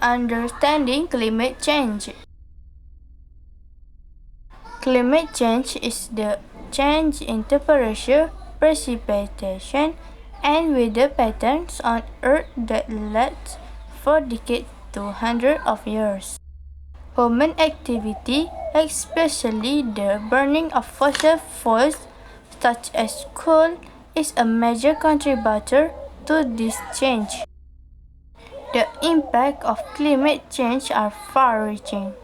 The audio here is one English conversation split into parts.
Understanding climate change. Climate change is the change in temperature, precipitation, and weather patterns on Earth that lasts for decades to hundreds of years. Human activity, especially the burning of fossil fuels such as coal, is a major contributor to this change. The impacts of climate change are far-reaching,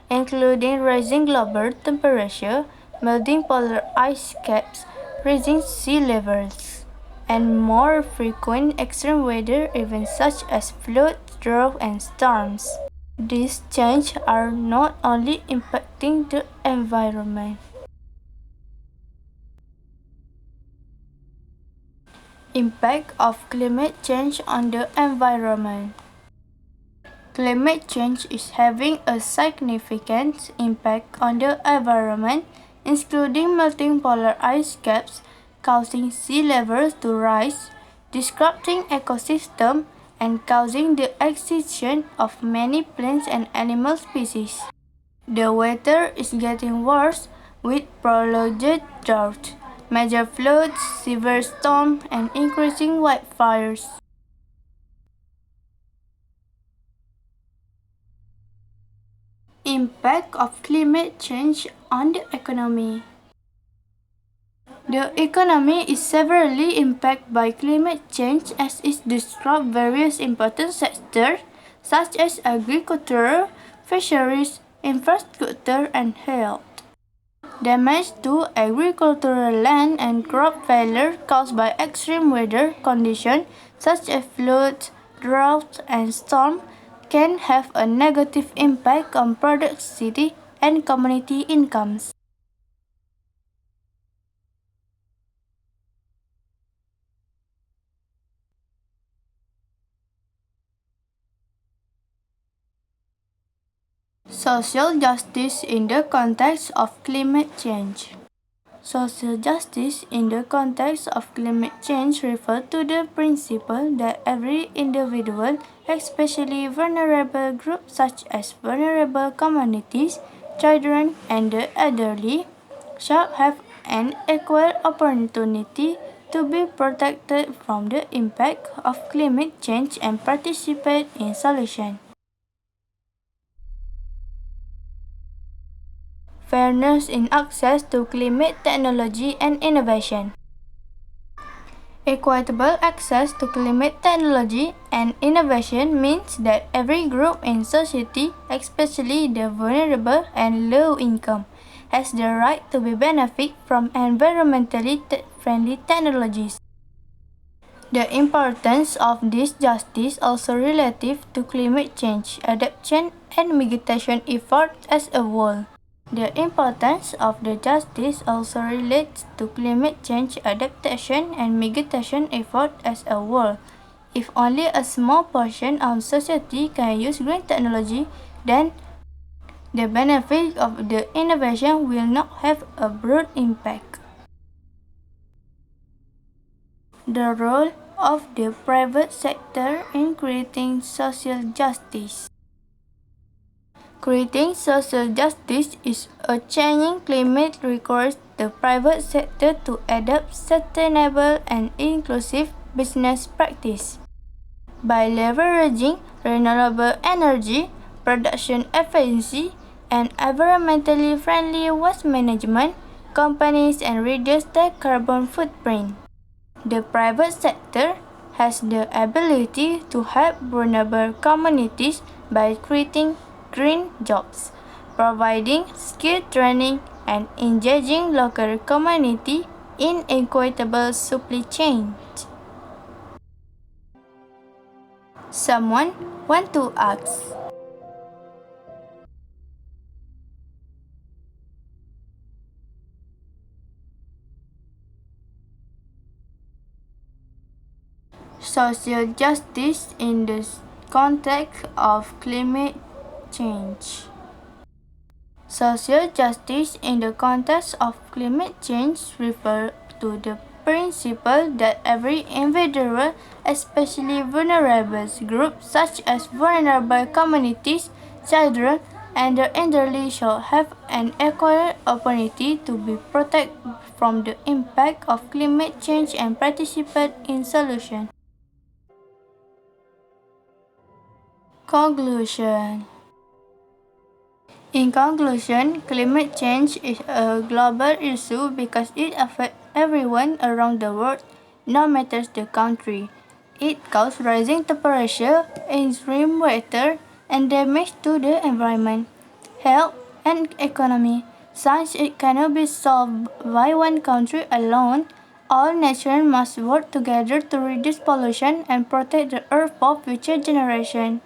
including rising global temperature, melting polar ice caps, rising sea levels, and more frequent extreme weather events such as floods, drought, and storms. These changes are not only impacting the environment. Impact of climate change on the environment. Climate change is having a significant impact on the environment, including melting polar ice caps, causing sea levels to rise, disrupting ecosystems, and causing the extinction of many plant and animal species. The weather is getting worse with prolonged drought, major floods, severe storms, and increasing wildfires. Impact of climate change on the economy. The economy is severely impacted by climate change as it disrupts various important sectors such as agriculture, fisheries, infrastructure, and health. Damage to agricultural land and crop failure caused by extreme weather conditions such as floods, droughts, and storms can have a negative impact on productivity and community incomes. Social justice in the context of climate change. Social justice in the context of climate change refers to the principle that every individual, especially vulnerable groups such as vulnerable communities, children, and the elderly, shall have an equal opportunity to be protected from the impact of climate change and participate in solutions. Fairness in access to climate technology and innovation. Equitable access to climate technology and innovation means that every group in society, especially the vulnerable and low income, has the right to benefit from environmentally friendly technologies. The importance of this justice also relative to climate change adaptation and mitigation efforts as a whole. The importance of the justice also relates to climate change adaptation and mitigation efforts as a whole. If only a small portion of society can use green technology, then the benefit of the innovation will not have a broad impact. The role of the private sector in creating social justice. Creating social justice is a changing climate requires the private sector to adopt sustainable and inclusive business practice. By leveraging renewable energy, production efficiency, and environmentally friendly waste management, companies can reduce their carbon footprint. The private sector has the ability to help vulnerable communities by creating green jobs, providing skill training, and engaging local community in equitable supply chains. Someone want to ask? Social justice in the context of climate change. Social justice in the context of climate change refers to the principle that every individual, especially vulnerable groups such as vulnerable communities, children, and the elderly, shall have an equal opportunity to be protected from the impact of climate change and participate in solutions. Conclusion. In conclusion, climate change is a global issue because it affects everyone around the world, no matter the country. It causes rising temperature, extreme weather, and damage to the environment, health, and economy. Since it cannot be solved by one country alone, all nations must work together to reduce pollution and protect the earth for future generations.